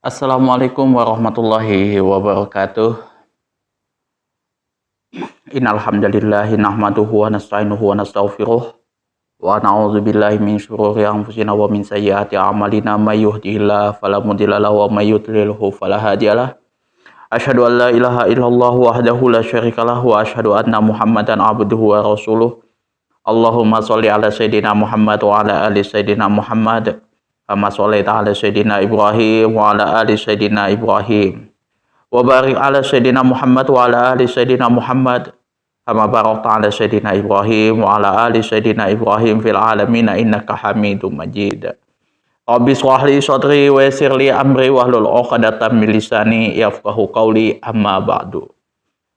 Assalamualaikum warahmatullahi wabarakatuh. Innal hamdalillah nahmaduhu wa nasta'inuhu wa nastaghfiruh wa na'udzubillahi min syururi anfusina wa min sayyiati a'malina may yahdihillahu fala mudilla lahu wa may yudlilhu fala hadiyalah. Asyhadu an la ilaha illallah wahdahu la syarikalah wa asyhadu anna Muhammadan abduhu wa rasuluh. Allahumma sholli ala sayidina Muhammad wa ala ali sayidina Muhammad. Kama sholaita ala sayyidina Ibrahim wa ala ali sayyidina Ibrahim wa barik ala sayyidina Muhammad wa ala ali sayyidina Muhammad kama barakta ala sayyidina Ibrahim wa ala ali sayyidina Ibrahim fil alamin innaka Hamidum Majid. Rabbi shrah li sadri wa yassir li amri wahlul 'uqdatam min lisani yafqahu qawli amma ba'du.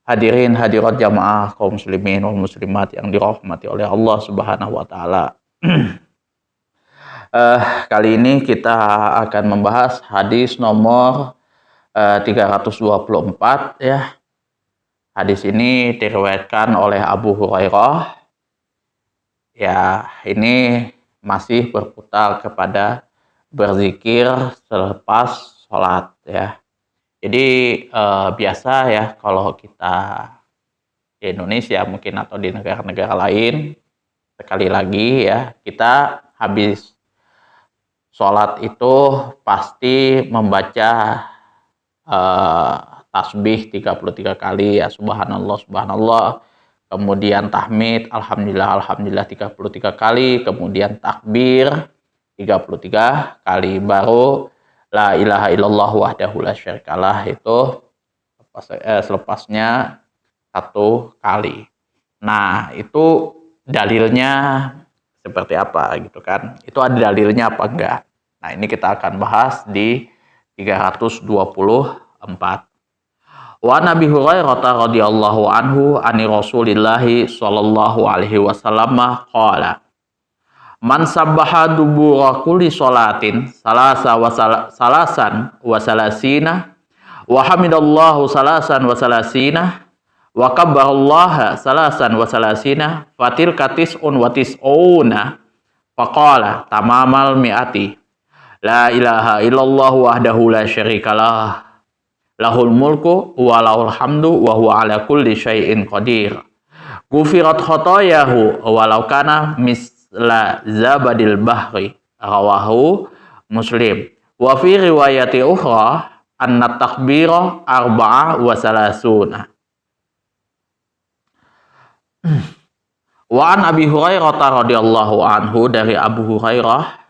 Hadirin hadirat jamaah kaum muslimin wal muslimat yang dirahmati oleh Allah Subhanahu wa taala. Kali ini kita akan membahas hadis nomor 324 ya. Hadis ini diriwayatkan oleh Abu Hurairah. Ya, ini masih berputar kepada berzikir selepas sholat ya. Jadi biasa ya kalau kita di Indonesia mungkin atau di negara-negara lain, sekali lagi ya, kita habis sholat itu pasti membaca tasbih 33 kali ya, subhanallah subhanallah, kemudian tahmid alhamdulillah alhamdulillah 33 kali, kemudian takbir 33 kali, baru la ilaha illallah wahdahu la syarikalah itu selepasnya 1 kali. Nah, itu dalilnya seperti apa gitu kan? Itu ada dalilnya apa enggak? Nah, ini kita akan bahas di 324. Wa Nabi Hurairah radhiyallahu anhu ani Rasulillah sallallahu alaihi wasallam qala man sabbaha dubura kulli salatin salasan wa salasina wa hamidallahu salasan wa salasina wa kabbarallaha salasan wa salasina fatil katis'un wa tis'una faqala tamamal mi'ati la ilaha illallah wahdahu la syarikalah lahul mulku wa lahul hamdu wa huwa ala kulli syai'in qadir gufirat khotoyahu walau kana misla zabadil bahri rawahu Muslim wa fi riwayati ukhra anna takbira arba'a wa salasuna. Wa an Abi Hurairah radhiyallahu anhu, dari Abu Hurairah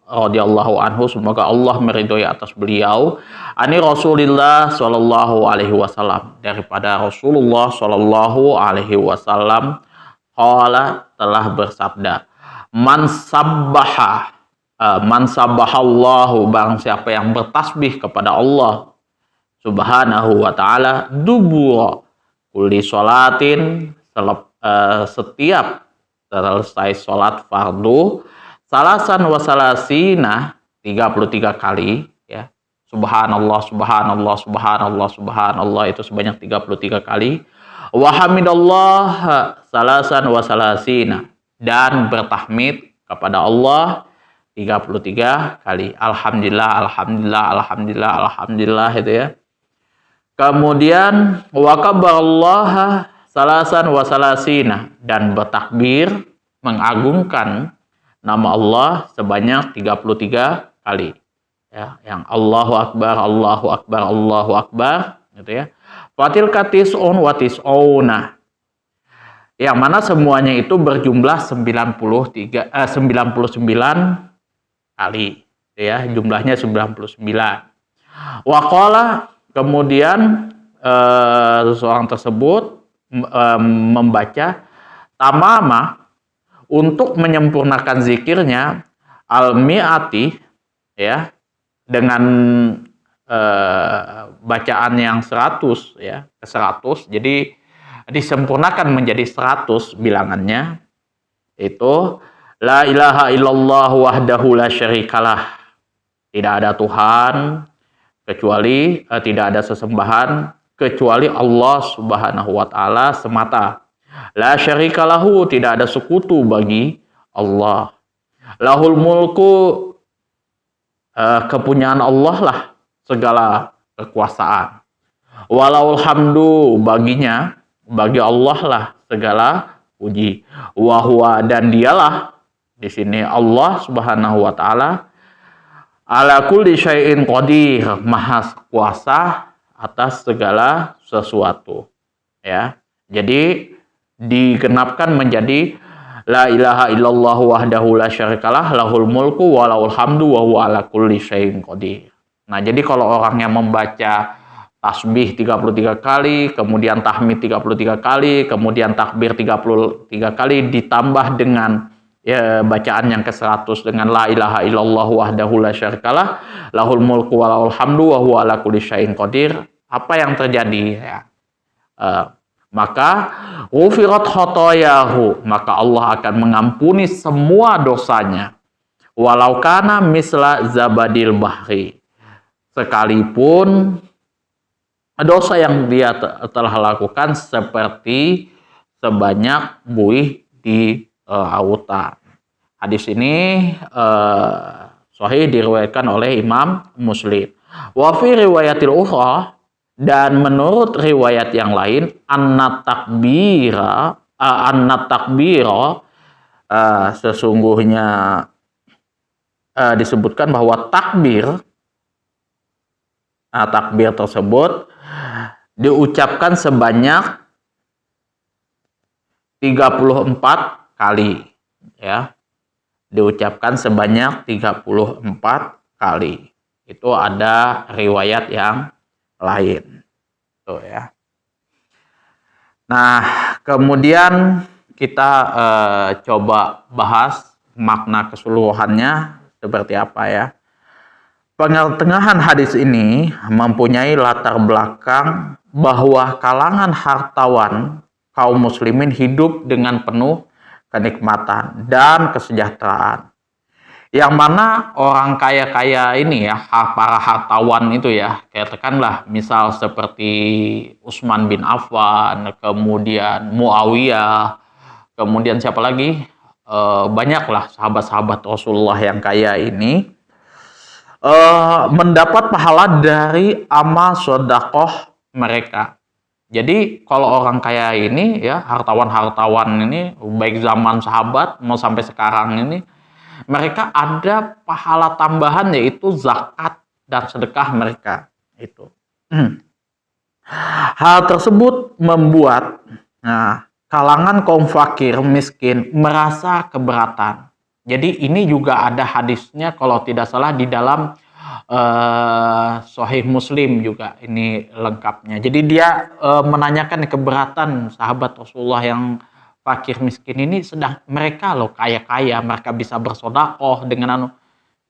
radhiyallahu anhu, semoga Allah meridhoi atas beliau, ani Rasulillah sallallahu alaihi wasallam, daripada Rasulullah sallallahu alaihi wasallam, qala, telah bersabda, man sabbahallahu, barang siapa yang bertasbih kepada Allah subhanahu wa ta'ala dubura kulli sholatin, setiap selesai sholat fardu, salasan wa salasina, 33 kali ya, subhanallah subhanallah subhanallah subhanallah, itu sebanyak 33 kali, wa hamidallah salasan wa salasina, dan bertahmid kepada Allah 33 kali, alhamdulillah alhamdulillah alhamdulillah alhamdulillah, itu ya. Kemudian wa kabbarallaha salasan wa salasina, dan bertakbir mengagungkan nama Allah sebanyak 33 kali ya, yang Allahu akbar Allahu akbar Allahu akbar gitu ya. Fatil katis'un wa tis'una, yang mana semuanya itu berjumlah 99 kali ya, jumlahnya 99. Wa qala, kemudian seseorang tersebut membaca tamama, untuk menyempurnakan zikirnya, al-mi'ati ya, dengan bacaan yang 100 ya, ke 100, jadi disempurnakan menjadi 100 bilangannya, itu la ilaha illallah wahdahu la syarikalah, tidak ada Tuhan kecuali tidak ada sesembahan kecuali Allah subhanahu wa ta'ala semata. La syarikalahu, tidak ada sekutu bagi Allah. Lahul mulku, kepunyaan Allah lah segala kekuasaan. Walau hamdu baginya, bagi Allah lah segala puji. Wahwa dan dialah di sini Allah Subhanahu wa taala ala kulli syai'in qadir, maha kuasa atas segala sesuatu. Ya. Jadi digenapkan menjadi la ilaha illallah wahdahu la syarikalah lahul mulku wa lahul hamdu wa huwa ala kulli syai'in qadir. Nah, jadi kalau orang yang membaca tasbih 33 kali, kemudian tahmid 33 kali, kemudian takbir 33 kali ditambah dengan bacaan yang ke-100 dengan la ilaha illallah wahdahu la syarikalah lahul mulku wa lahul hamdu wa huwa ala kulli syai'in qadir, apa yang terjadi ya? Maka ghufirat khotoyahu, maka Allah akan mengampuni semua dosanya. Walau kana misla zabadil bahri, sekalipun dosa yang dia telah lakukan seperti sebanyak buih di lautan. Hadis ini sahih diriwayatkan oleh Imam Muslim. Wa fi riwayatil ukhra, dan menurut riwayat yang lain, anna takbira sesungguhnya disebutkan bahwa takbir tersebut diucapkan sebanyak 34 kali, ya. Diucapkan sebanyak 34 kali. Itu ada riwayat yang lain. Tuh ya. Nah, kemudian kita coba bahas makna keseluruhannya seperti apa ya. Pengatengahan hadis ini mempunyai latar belakang bahwa kalangan hartawan kaum muslimin hidup dengan penuh kenikmatan dan kesejahteraan. Yang mana orang kaya-kaya ini ya, para hartawan itu ya, katakanlah misal seperti Utsman bin Affan, kemudian Muawiyah, kemudian siapa lagi? Banyaklah sahabat-sahabat Rasulullah yang kaya ini mendapat pahala dari amal sedekah mereka. Jadi kalau orang kaya ini ya, hartawan-hartawan ini baik zaman sahabat mau sampai sekarang ini, mereka ada pahala tambahan yaitu zakat dan sedekah mereka itu. Hal tersebut membuat kalangan kaum fakir miskin merasa keberatan. Jadi ini juga ada hadisnya kalau tidak salah di dalam Sahih Muslim juga ini lengkapnya. Jadi dia menanyakan keberatan sahabat Rasulullah yang fakir miskin ini, sedang mereka loh kaya-kaya, mereka bisa bersedekah dengan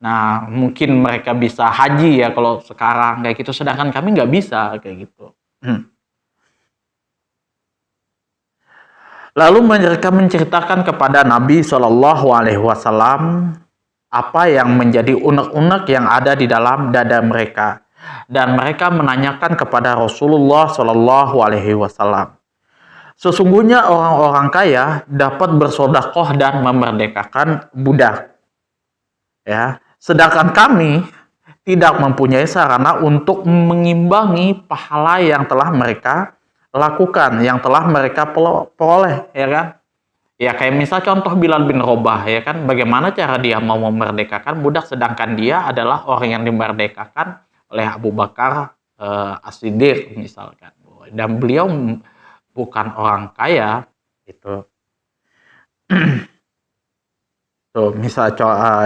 nah mungkin mereka bisa haji ya kalau sekarang kayak gitu, sedangkan kami nggak bisa kayak gitu. Lalu mereka menceritakan kepada Nabi SAW apa yang menjadi unek-unek yang ada di dalam dada mereka, dan mereka menanyakan kepada Rasulullah SAW. Sesungguhnya orang-orang kaya dapat bersedekah dan memerdekakan budak, ya. Sedangkan kami tidak mempunyai sarana untuk mengimbangi pahala yang telah mereka lakukan, yang telah mereka peroleh, ya kan? Ya kayak misal contoh Bilal bin Rabah, ya kan? Bagaimana cara dia mau memerdekakan budak, sedangkan dia adalah orang yang dimerdekakan oleh Abu Bakar As-Siddiq misalkan, dan beliau bukan orang kaya itu. Tuh, misal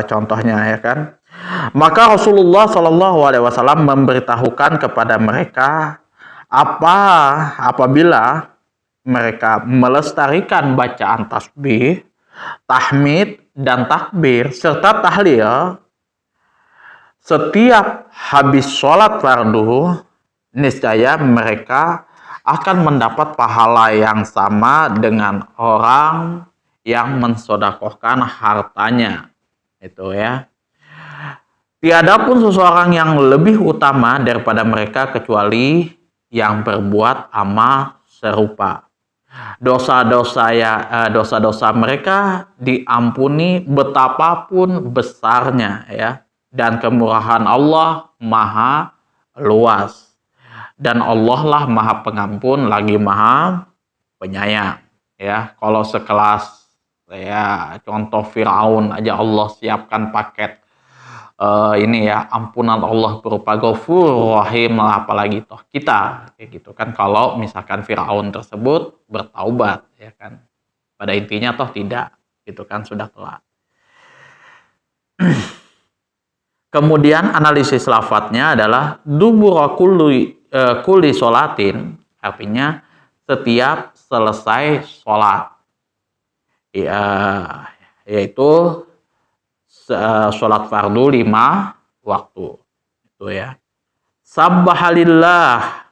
contohnya ya kan. Maka Rasulullah SAW memberitahukan kepada mereka apabila mereka melestarikan bacaan tasbih, tahmid dan takbir serta tahlil setiap habis sholat fardu, niscaya mereka akan mendapat pahala yang sama dengan orang yang mensedekahkan hartanya. Itu ya. Tiada pun seseorang yang lebih utama daripada mereka kecuali yang berbuat amal serupa. Dosa-dosa mereka diampuni betapapun besarnya ya. Dan kemurahan Allah maha luas. Dan Allah lah Maha Pengampun lagi Maha Penyayang. Ya, kalau sekelas ya contoh Firaun aja Allah siapkan paket ini ya ampunan Allah berupa Ghafur Rahim lah, apalagi toh kita kayak gitu kan, kalau misalkan Firaun tersebut bertaubat ya kan. Pada intinya toh tidak, gitu kan, sudah telat. Kemudian analisis lafadznya adalah dubura kulli sholatin, artinya setiap selesai sholat, ya, yaitu sholat fardu 5 waktu, itu ya. Sabbahalillah,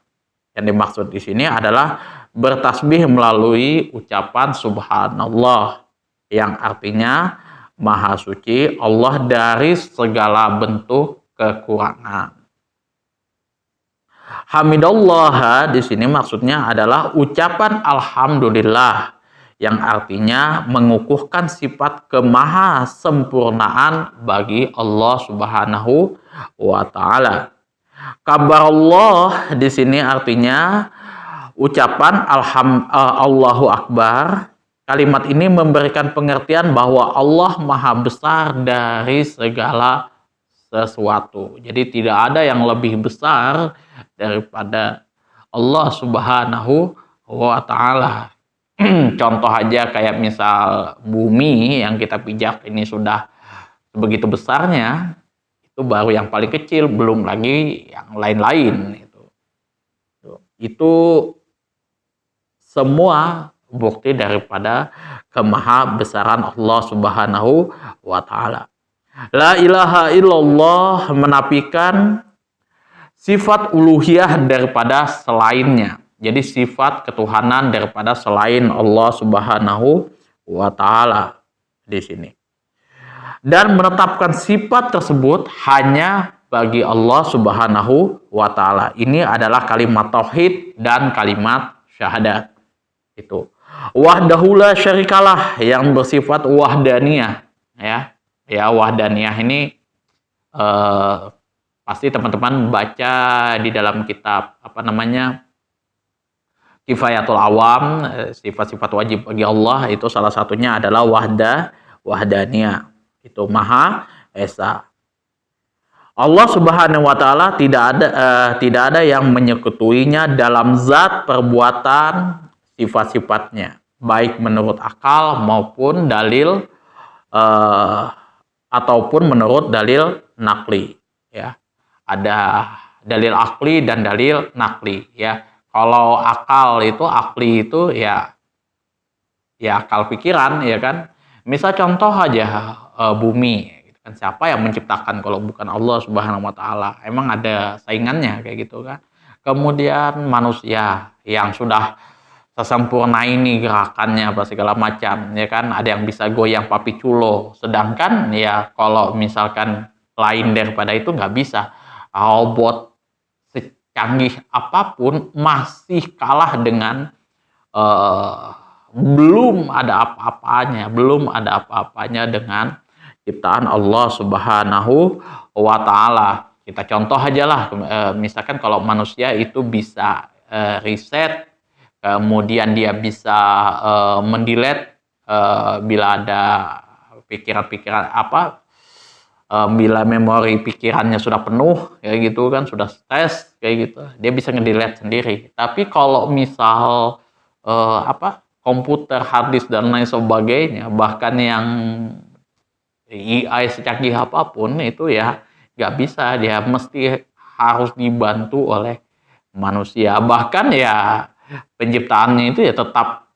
yang dimaksud di sini adalah bertasbih melalui ucapan subhanallah, yang artinya Maha suci Allah dari segala bentuk kekurangan. Hamidallah di sini maksudnya adalah ucapan alhamdulillah, yang artinya mengukuhkan sifat kemahasempurnaan bagi Allah Subhanahu wa taala. Kabar Allah di sini artinya ucapan Allahu Akbar. Kalimat ini memberikan pengertian bahwa Allah Maha Besar dari segala sesuatu. Jadi tidak ada yang lebih besar daripada Allah Subhanahu wa taala. Contoh aja kayak misal bumi yang kita pijak ini sudah begitu besarnya, itu baru yang paling kecil, belum lagi yang lain-lain. Itu semua bukti daripada kemahabesaran Allah Subhanahu wa taala. La ilaha illallah menafikan sifat uluhiyah daripada selainnya. Jadi sifat ketuhanan daripada selain Allah Subhanahu wa taala di sini. Dan menetapkan sifat tersebut hanya bagi Allah Subhanahu wa taala. Ini adalah kalimat tauhid dan kalimat syahadat. Itu wahdahu la syarikalah, yang bersifat wahdaniyah ya. Ya, wahdaniyah ini pasti teman-teman baca di dalam kitab apa namanya Kifayatul Awam, sifat-sifat wajib bagi Allah, itu salah satunya adalah wahdaniyah, itu Maha Esa. Allah Subhanahu wa taala tidak ada yang menyekutuinya dalam zat, perbuatan, sifat-sifatnya, baik menurut akal maupun dalil ataupun menurut dalil nakli ya. Ada dalil akli dan dalil nakli ya. Kalau akal itu, akli itu ya akal pikiran ya kan. Misal contoh aja bumi, kan siapa yang menciptakan kalau bukan Allah Subhanahu wa taala? Emang ada saingannya kayak gitu kan. Kemudian manusia yang sudah sesempurna ini gerakannya apa segala macam ya kan, ada yang bisa goyang papi culo, sedangkan ya kalau misalkan lain daripada itu nggak bisa. Robot secanggih apapun masih kalah dengan belum ada apa-apanya dengan ciptaan Allah Subhanahu wa taala. Kita contoh aja lah, misalkan kalau manusia itu bisa riset, kemudian dia bisa mendelete bila ada pikiran-pikiran apa, bila memori pikirannya sudah penuh kayak gitu kan, sudah stres kayak gitu, dia bisa ngedelete sendiri. Tapi kalau misal komputer, hard disk dan lain sebagainya, bahkan yang AI secanggih apapun itu ya nggak bisa, dia mesti harus dibantu oleh manusia. Bahkan ya penciptaannya itu ya tetap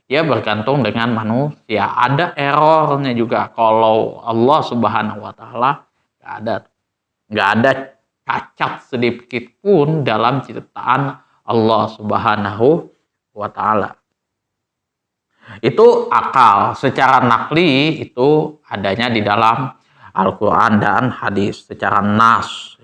dia bergantung dengan manusia. Ada errornya juga. Kalau Allah Subhanahu wa taala nggak ada cacat sedikit pun dalam ciptaan Allah Subhanahu wa taala. Itu akal. Secara nakli itu adanya di dalam Al-Quran dan hadis secara nas.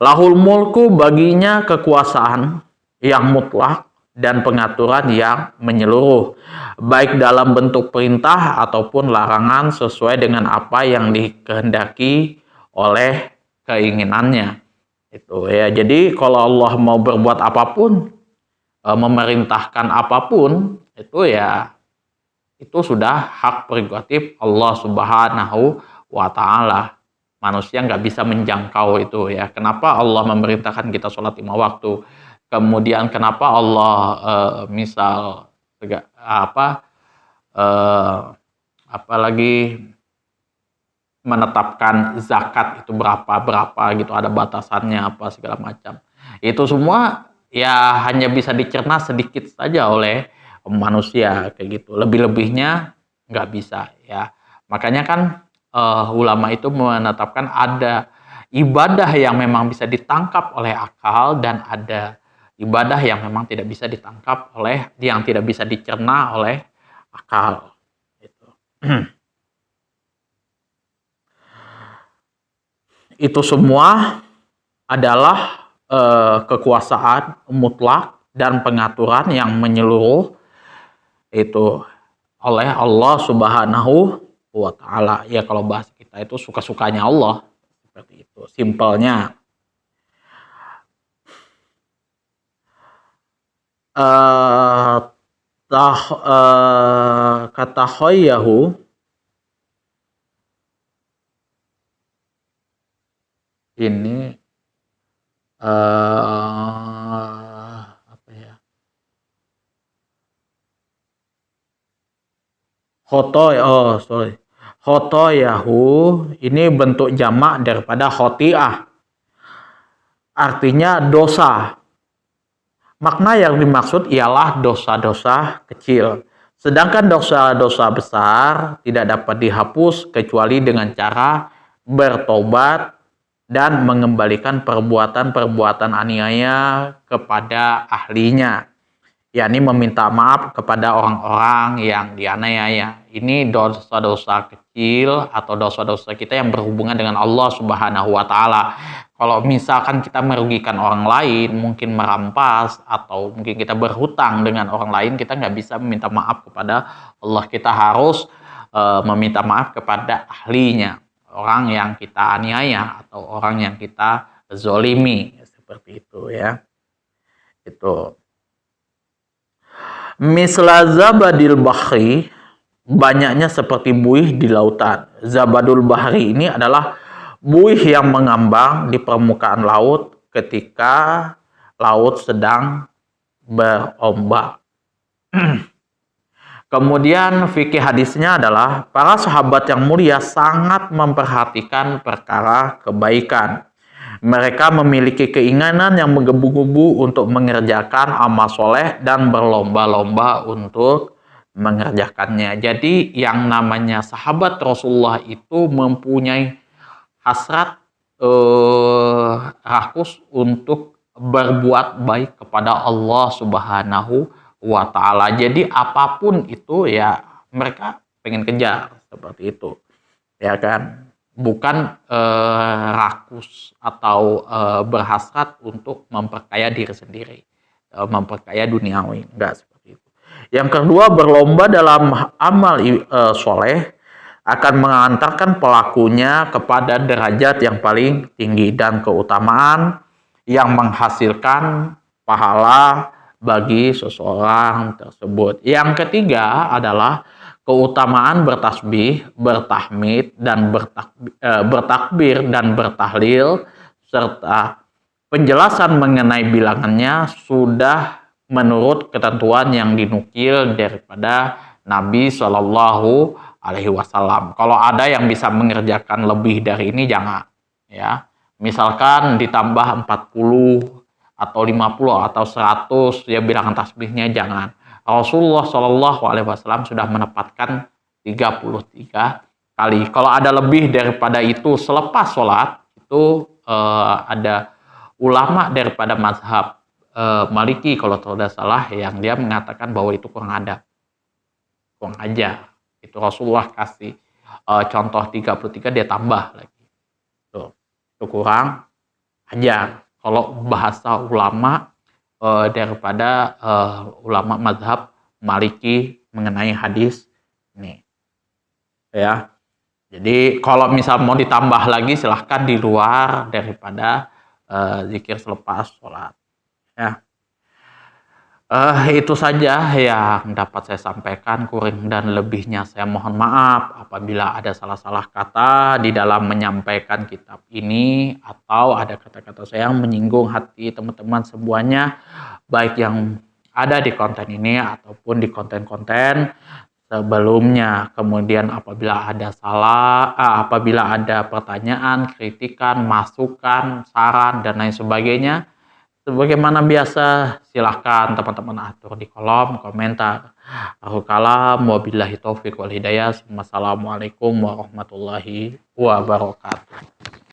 Lahul mulku, baginya kekuasaan yang mutlak dan pengaturan yang menyeluruh, baik dalam bentuk perintah ataupun larangan sesuai dengan apa yang dikehendaki oleh keinginannya. Itu ya. Jadi kalau Allah mau berbuat apapun, memerintahkan apapun, itu ya itu sudah hak prerogatif Allah Subhanahu wa taala. Manusia nggak bisa menjangkau itu ya. Kenapa Allah memerintahkan kita sholat 5 waktu? Kemudian kenapa Allah misal eh, apalagi menetapkan zakat itu berapa gitu, ada batasannya apa segala macam. Itu semua ya hanya bisa dicerna sedikit saja oleh manusia kayak gitu. Lebih-lebihnya nggak bisa ya. Makanya kan ulama itu menetapkan ada ibadah yang memang bisa ditangkap oleh akal dan ada ibadah yang memang tidak bisa ditangkap oleh, yang tidak bisa dicerna oleh akal gitu. Itu semua adalah kekuasaan mutlak dan pengaturan yang menyeluruh itu oleh Allah Subhanahu wa taala. Ya kalau bahasa kita itu suka-sukanya Allah, seperti itu simpelnya. Kata khoyahu ini apa ya? Khotoyahu ini bentuk jamak daripada khotiah. Artinya dosa. Makna yang dimaksud ialah dosa-dosa kecil. Sedangkan dosa-dosa besar tidak dapat dihapus kecuali dengan cara bertobat dan mengembalikan perbuatan-perbuatan aniaya kepada ahlinya, yakni meminta maaf kepada orang-orang yang dianiaya. Ini dosa-dosa kecil atau dosa-dosa kita yang berhubungan dengan Allah Subhanahu wa taala. Kalau misalkan kita merugikan orang lain, mungkin merampas atau mungkin kita berhutang dengan orang lain, kita nggak bisa meminta maaf kepada Allah. Kita harus meminta maaf kepada ahlinya, orang yang kita aniaya atau orang yang kita zolimi, seperti itu ya. Itu. Misla zabadil bahri, banyaknya seperti buih di lautan. Zabadul bahri ini adalah buih yang mengambang di permukaan laut ketika laut sedang berombak. Kemudian fikih hadisnya adalah para sahabat yang mulia sangat memperhatikan perkara kebaikan. Mereka memiliki keinginan yang menggebu-gebu untuk mengerjakan amal soleh dan berlomba-lomba untuk mengerjakannya. Jadi yang namanya sahabat Rasulullah itu mempunyai hasrat rakus untuk berbuat baik kepada Allah Subhanahu wa taala. Jadi apapun itu ya mereka pengen kejar, seperti itu. Ya kan? Bukan rakus atau berhasrat untuk memperkaya diri sendiri, memperkaya duniawi, enggak seperti itu. Yang kedua, berlomba dalam amal soleh akan mengantarkan pelakunya kepada derajat yang paling tinggi dan keutamaan yang menghasilkan pahala bagi seseorang tersebut. Yang ketiga adalah keutamaan bertasbih, bertahmid, dan bertakbir dan bertahlil, serta penjelasan mengenai bilangannya sudah menurut ketentuan yang dinukil daripada Nabi Shallallahu Alaihi Wasallam. Kalau ada yang bisa mengerjakan lebih dari ini, jangan ya. Misalkan ditambah 40 atau 50 atau 100 ya bilangan tasbihnya, jangan. Rasulullah Shallallahu Alaihi Wasallam sudah menempatkan 33 kali. Kalau ada lebih daripada itu selepas sholat, itu ada ulama daripada mazhab Maliki kalau tidak salah yang dia mengatakan bahwa itu kurang adab, kurang ajar. Itu Rasulullah kasih contoh 33, dia tambah lagi. Tuh, itu kurang ajar. Kalau bahasa ulama daripada ulama mazhab Maliki mengenai hadis ini, ya. Jadi kalau misal mau ditambah lagi silahkan di luar daripada zikir selepas sholat. Ya. Itu saja yang dapat saya sampaikan, kurang dan lebihnya saya mohon maaf apabila ada salah-salah kata di dalam menyampaikan kitab ini atau ada kata-kata saya yang menyinggung hati teman-teman semuanya, baik yang ada di konten ini ataupun di konten-konten sebelumnya. Kemudian apabila ada pertanyaan, kritikan, masukan, saran dan lain sebagainya, sebagaimana biasa, silahkan teman-teman atur di kolom komentar. Aku kalam, wabillahi taufiq wal hidayah. Wassalamualaikum warahmatullahi wabarakatuh.